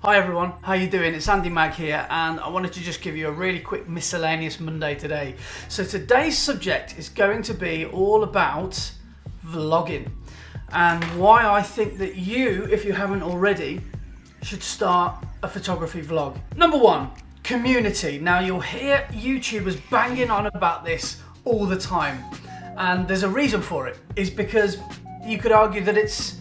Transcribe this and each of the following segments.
Hi everyone, how you doing? It's Andy Mag here, and I wanted to just give you a really quick miscellaneous Monday today. So today's subject is going to be all about vlogging and why I think that you, if you haven't already, should start a photography vlog. Number one, community. Now you'll hear YouTubers banging on about this all the time, and there's a reason for it. It's because you could argue that it's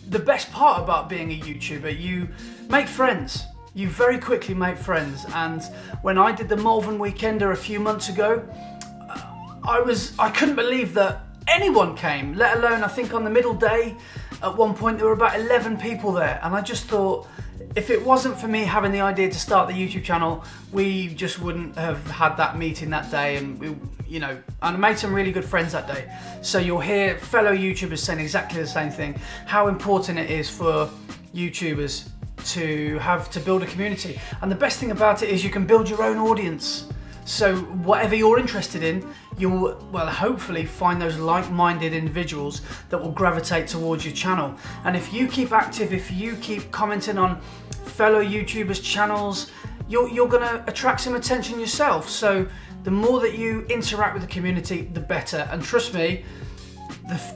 the best part about being a YouTuber. You make friends. You very quickly make friends. And when I did the Malvern Weekender a few months ago, I couldn't believe that anyone came, let alone I think on the middle day, at one point there were about 11 people there. And I just thought, if it wasn't for me having the idea to start the YouTube channel, we just wouldn't have had that meeting that day, and we, and I made some really good friends that day. So you'll hear fellow YouTubers saying exactly the same thing, how important it is for YouTubers to build a community. And the best thing about it is you can build your own audience. So whatever you're interested in, you'll, well, hopefully find those like-minded individuals that will gravitate towards your channel. And if you keep active, if you keep commenting on fellow YouTubers' channels, you're gonna attract some attention yourself. So the more that you interact with the community, the better. And trust me,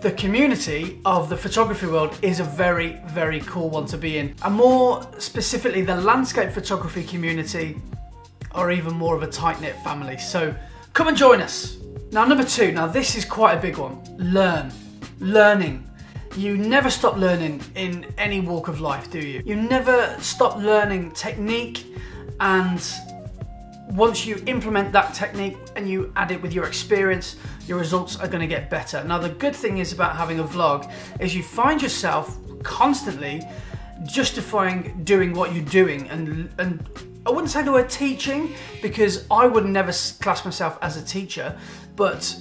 the community of the photography world is a very, very cool one to be in. And more specifically, the landscape photography community are even more of a tight-knit family. So come and join us. Now, number two, now this is quite a big one. Learning. You never stop learning in any walk of life, do you? You never stop learning technique, and once you implement that technique and you add it with your experience, your results are gonna get better. Now, the good thing is about having a vlog is you find yourself constantly justifying doing what you're doing, and I wouldn't say the word teaching, because I would never class myself as a teacher, but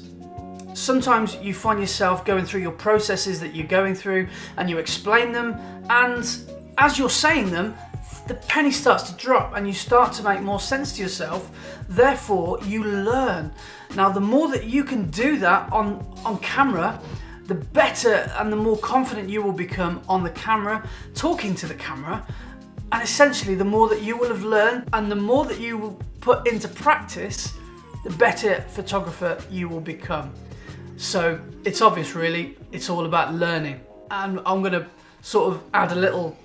sometimes you find yourself going through your processes that you're going through and you explain them, and as you're saying them, the penny starts to drop and you start to make more sense to yourself, therefore you learn. Now, the more that you can do that on camera, the better and the more confident you will become on the camera, talking to the camera. And essentially, the more that you will have learned and the more that you will put into practice, the better photographer you will become. So it's obvious, really, it's all about learning. And I'm gonna sort of add a little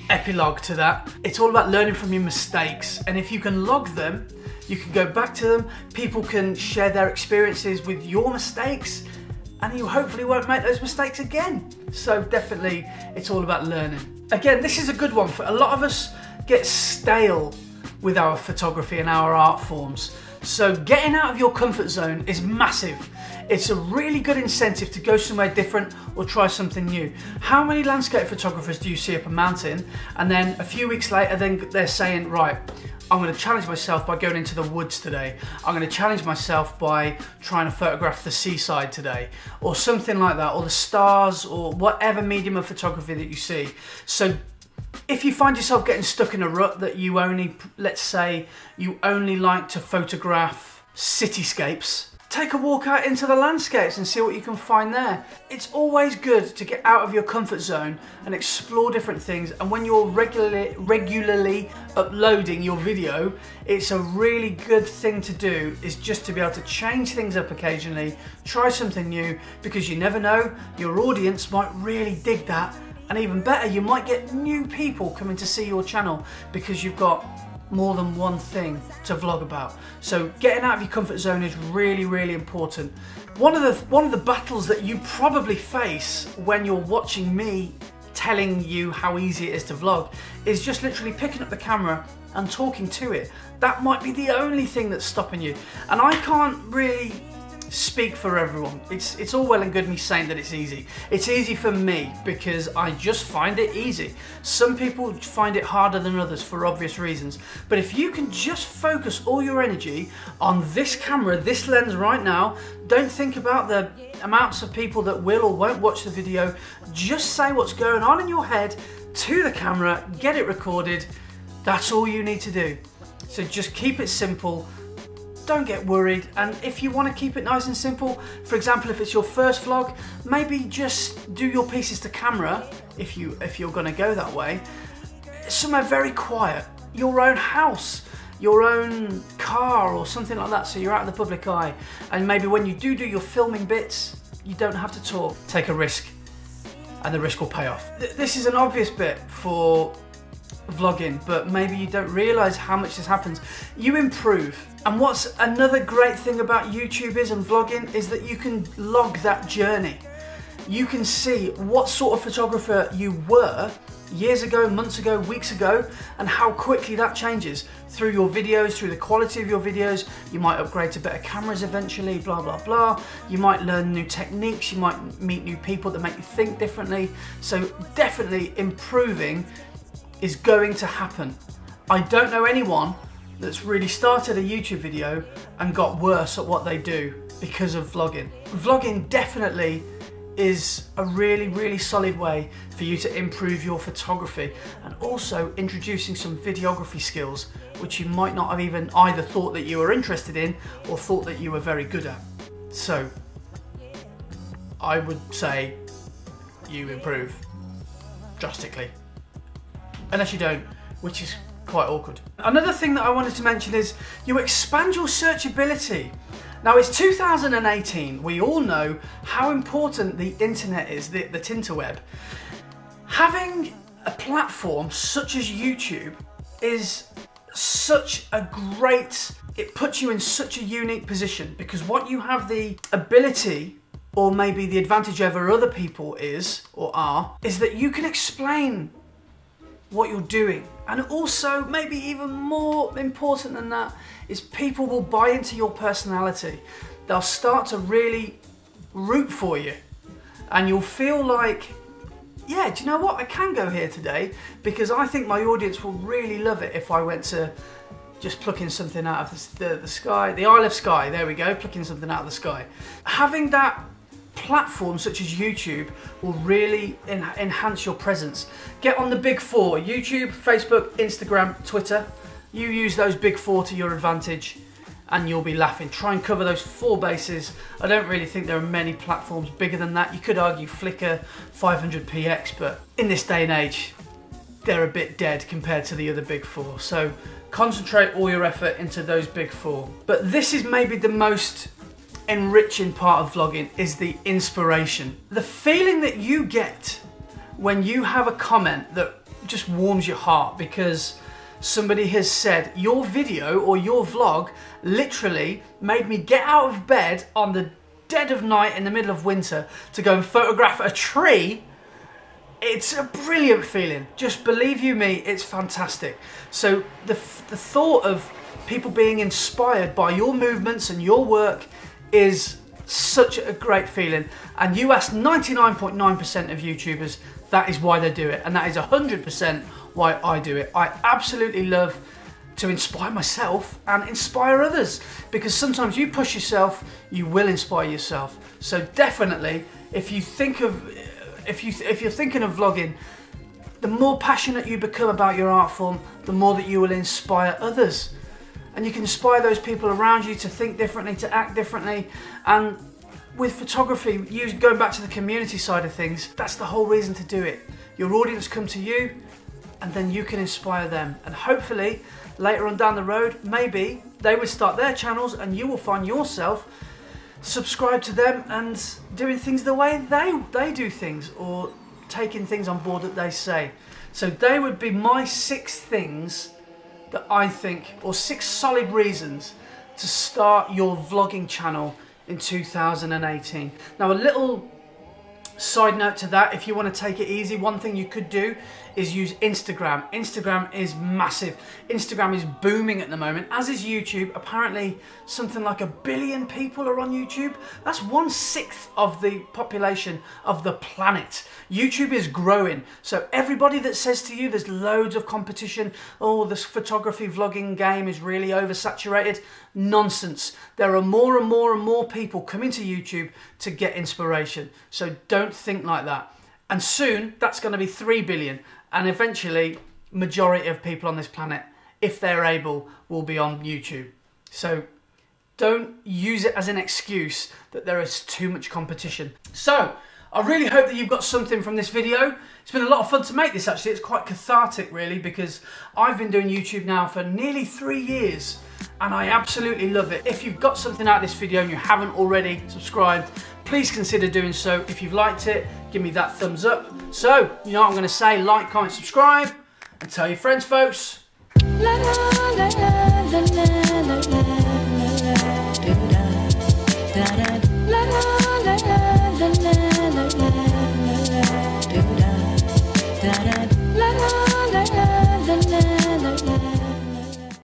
epilogue to that. It's all about learning from your mistakes. And if you can log them, you can go back to them, people can share their experiences with your mistakes, and you hopefully won't make those mistakes again. So definitely, it's all about learning. Again, this is a good one. For a lot of us get stale with our photography and our art forms. So getting out of your comfort zone is massive. It's a really good incentive to go somewhere different or try something new. How many landscape photographers do you see up a mountain, and then a few weeks later then they're saying, right, I'm going to challenge myself by going into the woods today. I'm going to challenge myself by trying to photograph the seaside today, or something like that, or the stars, or whatever medium of photography that you see. So if you find yourself getting stuck in a rut that you only, let's say, you only like to photograph cityscapes, take a walk out into the landscapes and see what you can find there. It's always good to get out of your comfort zone and explore different things. And when you're regularly uploading your video, it's a really good thing to do, is just to be able to change things up occasionally, try something new, because you never know, your audience might really dig that. And even better, you might get new people coming to see your channel because you've got more than one thing to vlog about. So getting out of your comfort zone is really, really important. One of the battles that you probably face when you're watching me telling you how easy it is to vlog is just literally picking up the camera and talking to it. That might be the only thing that's stopping you. And I can't really speak for everyone. It's all well and good me saying that it's easy. It's easy for me because I just find it easy. Some people find it harder than others for obvious reasons. But if you can just focus all your energy on this camera, this lens right now, don't think about the amounts of people that will or won't watch the video. Just say what's going on in your head to the camera, get it recorded. That's all you need to do. So just keep it simple. Don't get worried, and if you want to keep it nice and simple, for example, if it's your first vlog, maybe just do your pieces to camera if you're going to go that way. somewhere very quiet, your own house, your own car or something like that, so you're out of the public eye, and maybe when you do your filming bits, you don't have to talk. Take a risk, and the risk will pay off. This is an obvious bit for vlogging, but maybe you don't realise how much this happens. You improve, and what's another great thing about YouTube and vlogging is that you can log that journey. You can see what sort of photographer you were years ago, months ago, weeks ago, and how quickly that changes through your videos, through the quality of your videos. You might upgrade to better cameras eventually, blah, blah, blah. You might learn new techniques, you might meet new people that make you think differently. So definitely improving is going to happen. I don't know anyone that's really started a YouTube video and got worse at what they do because of vlogging. Vlogging definitely is a really, really solid way for you to improve your photography, and also introducing some videography skills which you might not have even either thought that you were interested in or thought that you were very good at. So I would say you improve drastically, unless you don't, which is quite awkward. Another thing that I wanted to mention is you expand your searchability. Now it's 2018, we all know how important the internet is, the tinterweb. Having a platform such as YouTube is such a great, it puts you in such a unique position, because what you have the ability, or maybe the advantage over other people is that you can explain what you're doing. And also, maybe even more important than that, is people will buy into your personality. They'll start to really root for you, and you'll feel like, yeah, do you know what, I can go here today because I think my audience will really love it if I went to just plucking something out of the sky, the Isle of Skye, there we go, plucking something out of the sky. Having that platform such as YouTube will really enhance your presence. Get on the big four: YouTube, Facebook, Instagram, Twitter. You use those big four to your advantage and you'll be laughing. Try and cover those 4 bases. I don't really think there are many platforms bigger than that. You could argue Flickr, 500px, but in this day and age, they're a bit dead compared to the other big 4. So concentrate all your effort into those big 4. But this is maybe the most enriching part of vlogging, is the inspiration. The feeling that you get when you have a comment that just warms your heart because somebody has said, your video or your vlog literally made me get out of bed on the dead of night in the middle of winter to go and photograph a tree. It's a brilliant feeling. Just believe you me, it's fantastic. So the thought of people being inspired by your movements and your work is such a great feeling. And you ask 99.9% of YouTubers, that is why they do it. And that is 100% why I do it. I absolutely love to inspire myself and inspire others, because sometimes you push yourself, you will inspire yourself. So definitely, if you're thinking of vlogging, the more passionate you become about your art form, the more that you will inspire others. And you can inspire those people around you to think differently, to act differently. And with photography, going back to the community side of things, that's the whole reason to do it. Your audience come to you, and then you can inspire them. And hopefully, later on down the road, maybe they would start their channels and you will find yourself subscribe to them and doing things the way they do things, or taking things on board that they say. So they would be my 6 things that I think, or 6 solid reasons to start your vlogging channel in 2018. Now, a little side note to that, if you want to take it easy, one thing you could do is use Instagram. Instagram is massive. Instagram is booming at the moment, as is YouTube. Apparently something like 1 billion people are on YouTube. That's 1/6 of the population of the planet. YouTube is growing. So everybody that says to you there's loads of competition, oh, this photography vlogging game is really oversaturated, nonsense. There are more and more and more people coming to YouTube to get inspiration. So don't think like that. And soon that's going to be 3 billion. And eventually, majority of people on this planet, if they're able, will be on YouTube. So don't use it as an excuse that there is too much competition. So I really hope that you've got something from this video. It's been a lot of fun to make this actually. It's quite cathartic really, because I've been doing YouTube now for nearly 3 years and I absolutely love it. If you've got something out of this video and you haven't already subscribed, please consider doing so. If you've liked it, give me that thumbs up. So, you know what I'm going to say, like, comment, subscribe, and tell your friends, folks. La, la, la, la, la, la, la.